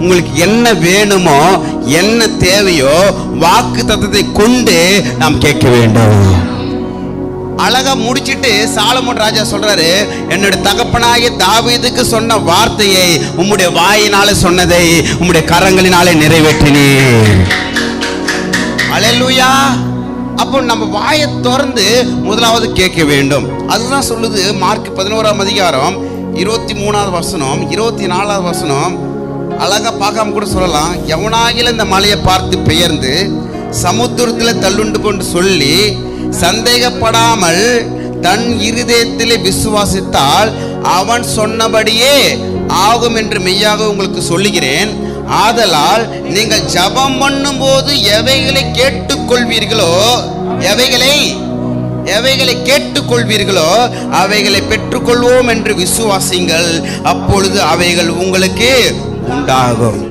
உங்களுக்கு என்ன வேணுமோ, என்ன தேவையோ வாக்குத்தத்தத்தை கொண்டு நாம் கேட்க வேண்டும். அழகா முடிச்சிட்டு சாலமோன் ராஜா சொல்றாரு, என்னுடைய தகப்பனாகிய தாவீதுக்கு சொன்ன வார்த்தையை உம்முடைய வாயினாலே சொன்னதை உம்முடைய கரங்களினாலே நிறைவேற்றினீர். அல்லேலூயா. அப்போ நம்ம வாயை திறந்து முதலாவது கேட்க வேண்டும். அதுதான் சொல்லுது மார்க் 11ஆம் அதிகாரம் 23வது வசனம் 24வது வசனம். அழகா பார்க்காம கூட சொல்லலாம். எவனாகில இந்த மலையை பார்த்து பெயர்ந்து சமுத்திரத்தில் தள்ளுண்டு கொண்டு சொல்லி சந்தேகப்படாமல் தன் இருதயத்திலே விசுவாசித்தால் அவன் சொன்னபடியே ஆகும் என்று மெய்யாக உங்களுக்கு சொல்லுகிறேன். ஆதலால் நீங்கள் ஜெபம் பண்ணும் போது எவைகளை கேட்டுக்கொள்வீர்களோ எவைகளை கேட்டுக்கொள்வீர்களோ அவைகளை பெற்றுக்கொள்வோம் என்று விசுவாசிங்கள். அப்பொழுது அவைகள் உங்களுக்கு உண்டாகும்.